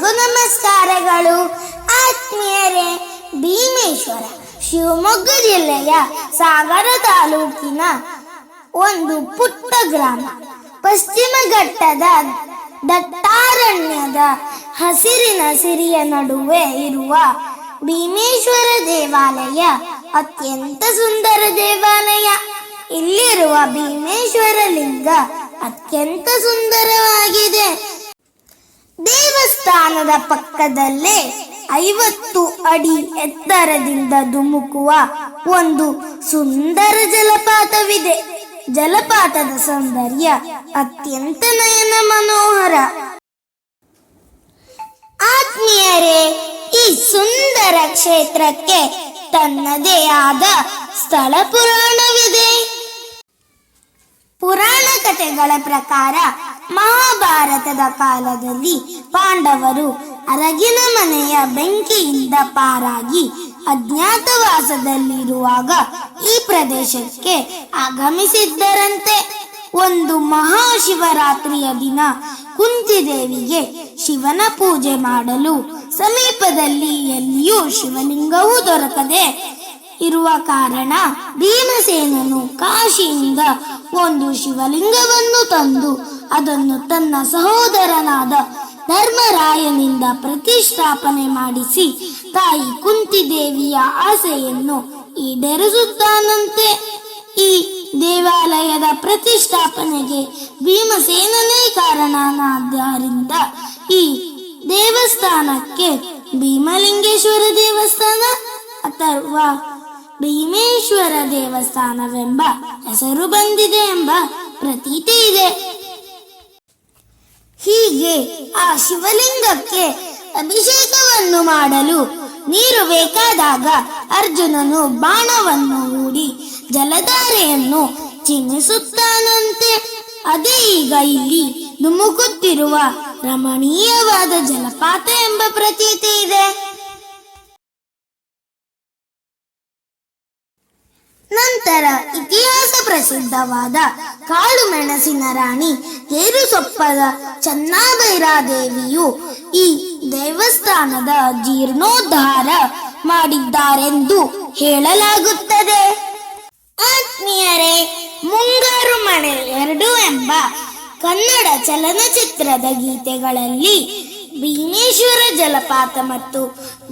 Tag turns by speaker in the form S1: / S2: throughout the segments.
S1: ಎಲ್ಲರಿಗೂ ನಮಸ್ಕಾರಗಳು. ಆತ್ಮೀಯರೇ, ಭೀಮೇಶ್ವರ ಶಿವಮೊಗ್ಗ ಜಿಲ್ಲೆಯ ಸಾಗರ ತಾಲೂಕಿನ ಒಂದು ಪುಟ್ಟ ಗ್ರಾಮ. ಪಶ್ಚಿಮ ಘಟ್ಟದ ದಟ್ಟಾರಣ್ಯದ ಹಸಿರಿನ ಸಿರಿಯ ನಡುವೆ ಇರುವ ಭೀಮೇಶ್ವರ ದೇವಾಲಯ ಅತ್ಯಂತ ಸುಂದರ ದೇವಾಲಯ. ಇಲ್ಲಿರುವ ಭೀಮೇಶ್ವರ ಲಿಂಗ ಅತ್ಯಂತ ಸುಂದರವಾಗಿದೆ. ದೇವಸ್ಥಾನದ ಪಕ್ಕದಲ್ಲೇ 50 ಅಡಿ ಎತ್ತರದಿಂದ ಧುಮುಕುವ ಒಂದು ಸುಂದರ ಜಲಪಾತವಿದೆ. ಜಲಪಾತದ ಸೌಂದರ್ಯ ಅತ್ಯಂತ ನಯನ ಮನೋಹರ. ಆತ್ಮೀಯರೇ, ಈ ಸುಂದರ ಕ್ಷೇತ್ರಕ್ಕೆ ತನ್ನದೇ ಆದ ಸ್ಥಳ ಪುರಾಣವಿದೆ. ಪುರಾಣ ಕಥೆಗಳ ಪ್ರಕಾರ ಮಹಾಭಾರತದ ಕಾಲದಲ್ಲಿ ಪಾಂಡವರು ಅರಗಿನ ಮನೆಯ ಬೆಂಕಿಯಿಂದ ಪಾರಾಗಿ ಅಜ್ಞಾತವಾಸದಲ್ಲಿರುವಾಗ ಈ ಪ್ರದೇಶಕ್ಕೆ ಆಗಮಿಸಿದ್ದರಂತೆ. ಒಂದು ಮಹಾಶಿವರಾತ್ರಿಯ ದಿನ ಕುಂತಿದೇವಿಗೆ ಶಿವನ ಪೂಜೆ ಮಾಡಲು ಸಮೀಪದಲ್ಲಿ ಎಲ್ಲಿಯೂ ಶಿವಲಿಂಗವೂ ದೊರಕದೆ ಇರುವ ಕಾರಣ ಭೀಮಸೇನನು ಕಾಶಿಯಿಂದ ಒಂದು ಶಿವಲಿಂಗವನ್ನು ತಂದು ಅದನ್ನು ತನ್ನ ಸಹೋದರನಾದ ಧರ್ಮರಾಯನಿಂದ ಪ್ರತಿಷ್ಠಾಪನೆ ಮಾಡಿಸಿ ತಾಯಿ ಕುಂತಿದೇವಿಯ ಆಸೆಯನ್ನು ಈಡೇರಿಸುತ್ತಾನಂತೆ. ಈ ದೇವಾಲಯದ ಪ್ರತಿಷ್ಠಾಪನೆಗೆ ಭೀಮಸೇನನೇ ಕಾರಣನಾದ್ದರಿಂದ ಈ ದೇವಸ್ಥಾನಕ್ಕೆ ಭೀಮಲಿಂಗೇಶ್ವರ ದೇವಸ್ಥಾನ ಅಥವಾ ಭೀಮೇಶ್ವರ ದೇವಸ್ಥಾನವೆಂಬ ಹೆಸರು ಬಂದಿದೆ ಎಂಬ ಪ್ರತೀತಿ ಇದೆ. ಹೀಗೆ ಆ ಶಿವಲಿಂಗಕ್ಕೆ ಅಭಿಷೇಕವನ್ನು ಮಾಡಲು ನೀರು ಬೇಕಾದಾಗ ಅರ್ಜುನನು ಬಾಣವನ್ನು ಹೂಡಿ ಜಲಧಾರೆಯನ್ನು ಚಿಮ್ಮಿಸುತ್ತಾನಂತೆ. ಅದೇ ಈಗ ಇಲ್ಲಿ ಧುಮುಕುತ್ತಿರುವ ರಮಣೀಯವಾದ ಜಲಪಾತ ಎಂಬ ಪ್ರತೀತಿ ಇದೆ. ನಂತರ ಇತಿಹಾಸ ಪ್ರಸಿದ್ಧವಾದ ಕಾಳು ಮೆಣಸಿನ ರಾಣಿ ಗೇರುಸೊಪ್ಪದ ಚನ್ನಾಭೈರಾದೇವಿಯು ಈ ದೇವಸ್ಥಾನದ ಜೀರ್ಣೋದ್ಧಾರ ಮಾಡಿದ್ದಾರೆಂದು ಹೇಳಲಾಗುತ್ತದೆ. ಆತ್ಮೀಯರೇ, ಮುಂಗಾರು ಮಳೆ 2 ಎಂಬ ಕನ್ನಡ ಚಲನಚಿತ್ರದ ಗೀತೆಗಳಲ್ಲಿ ಭೀಮೇಶ್ವರ ಜಲಪಾತ ಮತ್ತು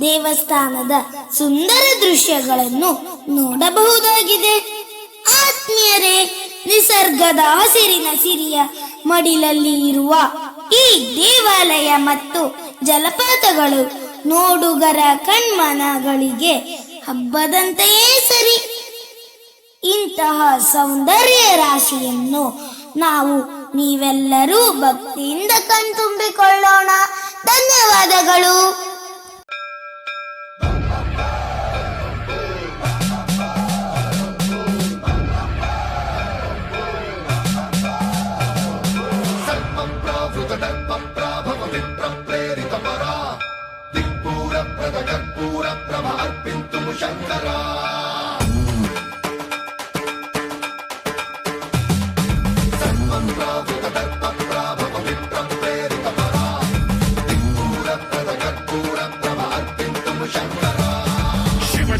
S1: ದೇವಸ್ಥಾನದ ಸುಂದರ ದೃಶ್ಯಗಳನ್ನು ನೋಡಬಹುದಾಗಿದೆ. ಆತ್ಮೀಯರೇ, ನಿಸರ್ಗದ ಹಸಿರಿನ ಸಿರಿಯ ಮಡಿಲಲ್ಲಿ ಇರುವ ಈ ದೇವಾಲಯ ಮತ್ತು ಜಲಪಾತಗಳು ನೋಡುಗರ ಕಣ್ಮನಗಳಿಗೆ ಹಬ್ಬದಂತೆಯೇ ಸರಿ. ಇಂತಹ ಸೌಂದರ್ಯ ರಾಶಿಯನ್ನು ನಾವು ನೀವೆಲ್ಲರೂ ಭಕ್ತಿಯಿಂದ ಕಣ್ತುಂಬಿಕೊಳ್ಳೋಣ. ಧನ್ಯವಾದಗಳು.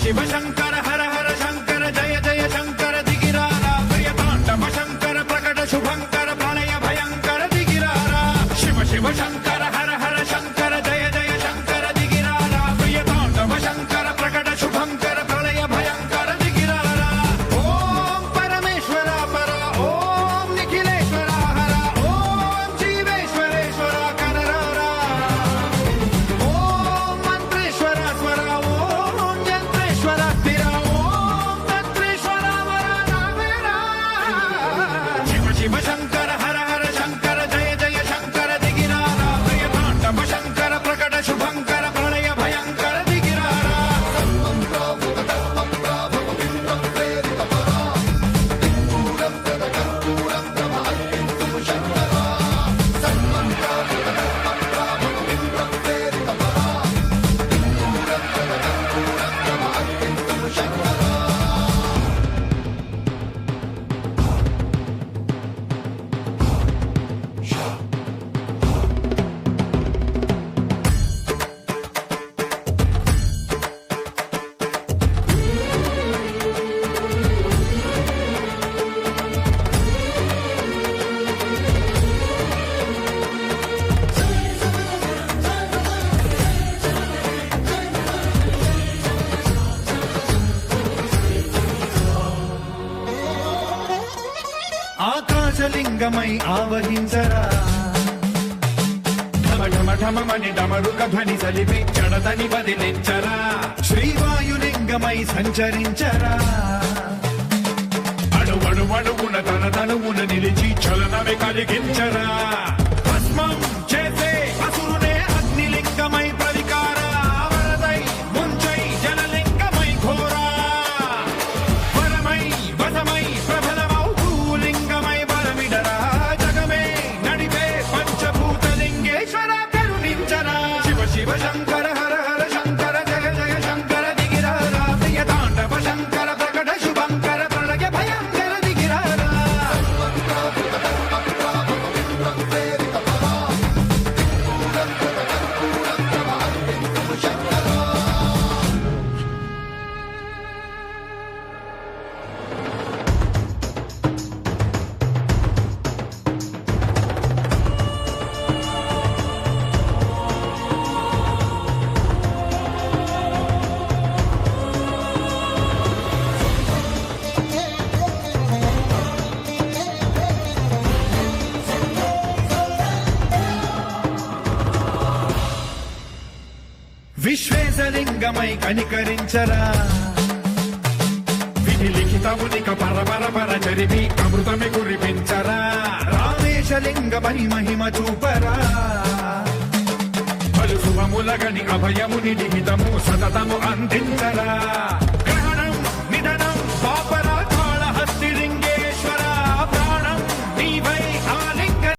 S2: ಶಿವ ಶಂಕರ ಹರ ಹರ ಶಂಕರ ಜಯ ಜಯ ಶಂಕರ ದಿಗಿರಾರ ಪ್ರಿಯ ತಾಂಡವ ಶಂಕರ ಪ್ರಕಟ ಶುಭಂಕರ ಪ್ರಳಯ ಭಯಂಕರ ದಿಗಿರಾರ ಶಿವ ಶಿವ ಶಂಕರ ಹರ ಹರ ಶಂಕರ ಜಯ ಜಯ ಶಂಕರ ದಿಗಿರಾರ ಪ್ರಿಯ ತಾಂಡವ ಶಂಕರ ಪ್ರಕಟ ಶುಭಂಕರ ಪ್ರಳಯ ಭಯ లింగమై ఆవహించరా ఢమఢమని డమరుక ధ్వని సలిపి జడతని వదిలించరా శ్రీవాయులింగమై సంచరించరా అణువణువున తన తనువున నిలిచి చలనమే కలిగించరా భస్మం చేసే అసురునే అగ్నిలింగమై పరికారా వరదై ముంచై జలలింగమై ఘోరా వరమై వసమై ప్రబలమౌ భూలింగమై బలమిడరా జగమే నడిపే పంచభూతలింగేశ్వర కరుణించరా శివ శివ శంకర హర హర శంకర జయ జయ శంకర దిగిరారా ప్రియ తాండవ శంకర ప్రకట శుభంకర ప్రళయ భయంకర దిగిరారా విశ్వేశలింగమై కనికరించరా విధి లిఖితమునిక పరపర చరివి అమృతమి కురిపించరా రామేశలింగమై మహిమ చూపరా పలు శుభములగని అభయముని నిహితము సతతము అందించరా